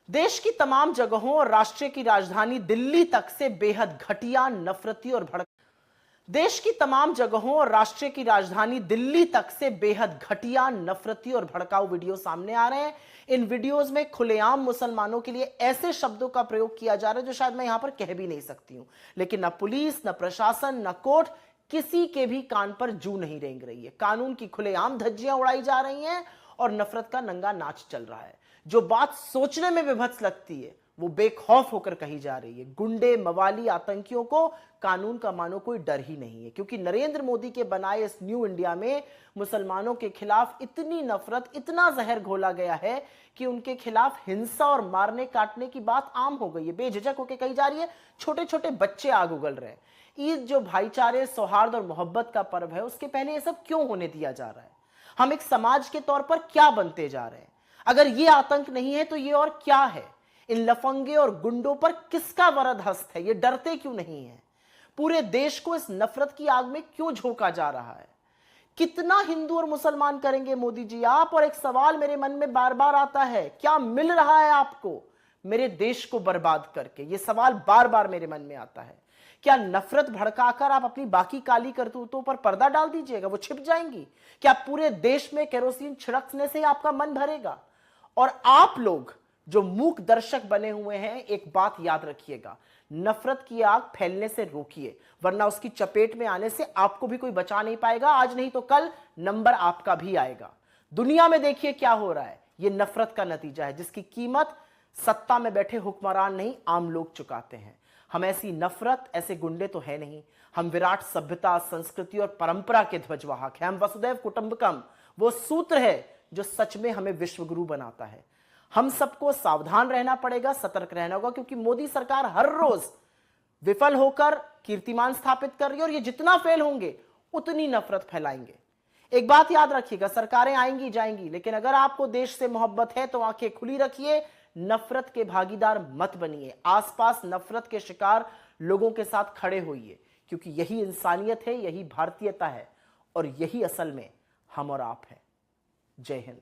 देश की तमाम जगहों और राष्ट्र की राजधानी दिल्ली तक से बेहद घटिया, नफरती और भड़क देश की तमाम जगहों और राष्ट्र की राजधानी दिल्ली तक से बेहद घटिया, नफरती और भड़काऊ वीडियो सामने आ रहे हैं। इन वीडियोस में खुलेआम मुसलमानों के लिए ऐसे शब्दों का प्रयोग किया जा रहा है जो शायद मैं यहां पर कह भी नहीं सकती हूं, लेकिन न पुलिस, न प्रशासन, न कोर्ट, किसी के भी कान पर जू नहीं रेंग रही है। कानून की खुलेआम धज्जियां उड़ाई जा रही हैं और नफरत का नंगा नाच चल रहा है। जो बात सोचने में विभत्स लगती है वो बेखौफ होकर कही जा रही है। गुंडे, मवाली, आतंकियों को कानून का मानो कोई डर ही नहीं है, क्योंकि नरेंद्र मोदी के बनाए इस न्यू इंडिया में मुसलमानों के खिलाफ इतनी नफरत, इतना जहर घोला गया है कि उनके खिलाफ हिंसा और मारने काटने की बात आम हो गई है। बेझिझक होकर कही जा रही है। छोटे छोटे बच्चे आग उगल रहे हैं। ईद जो भाईचारे, सौहार्द और मोहब्बत का पर्व है, उसके पहले ये सब क्यों होने दिया जा रहा है? हम एक समाज के तौर पर क्या बनते जा रहे हैं? अगर ये आतंक नहीं है तो ये और क्या है? इन लफंगे और गुंडों पर किसका वरद हस्त है? ये डरते क्यों नहीं है? पूरे देश को इस नफरत की आग में क्यों झोंका जा रहा है? कितना हिंदू और मुसलमान करेंगे मोदी जी आप? और एक सवाल मेरे मन में बार बार आता है, क्या मिल रहा है आपको मेरे देश को बर्बाद करके? यह सवाल बार बार मेरे मन में आता है। क्या नफरत भड़काकर आप अपनी बाकी काली करतूतों पर पर्दा डाल दीजिएगा, वो छिप जाएंगी? क्या पूरे देश में केरोसिन छिड़कने से आपका मन भरेगा? और आप लोग जो मूक दर्शक बने हुए हैं, एक बात याद रखिएगा, नफरत की आग फैलने से रोकिए, वरना उसकी चपेट में आने से आपको भी कोई बचा नहीं पाएगा। आज नहीं तो कल नंबर आपका भी आएगा। दुनिया में देखिए क्या हो रहा है। यह नफरत का नतीजा है जिसकी कीमत सत्ता में बैठे हुक्मरान नहीं, आम लोग चुकाते हैं। हम ऐसी नफरत, ऐसे गुंडे तो है नहीं। हम विराट सभ्यता, संस्कृति और परंपरा के ध्वजवाहक हैं। हम वसुदैव कुटुंबकम, वो सूत्र है जो सच में हमें विश्वगुरु बनाता है। हम सबको सावधान रहना पड़ेगा, सतर्क रहना होगा, क्योंकि मोदी सरकार हर रोज विफल होकर कीर्तिमान स्थापित कर रही है और ये जितना फेल होंगे उतनी नफरत फैलाएंगे। एक बात याद रखिएगा, सरकारें आएंगी जाएंगी, लेकिन अगर आपको देश से मोहब्बत है तो आंखें खुली रखिए, नफरत के भागीदार मत बनिए। आसपास नफरत के शिकार लोगों के साथ खड़े होइए, क्योंकि यही इंसानियत है, यही भारतीयता है और यही असल में हम और आप हैं। जय हिंद।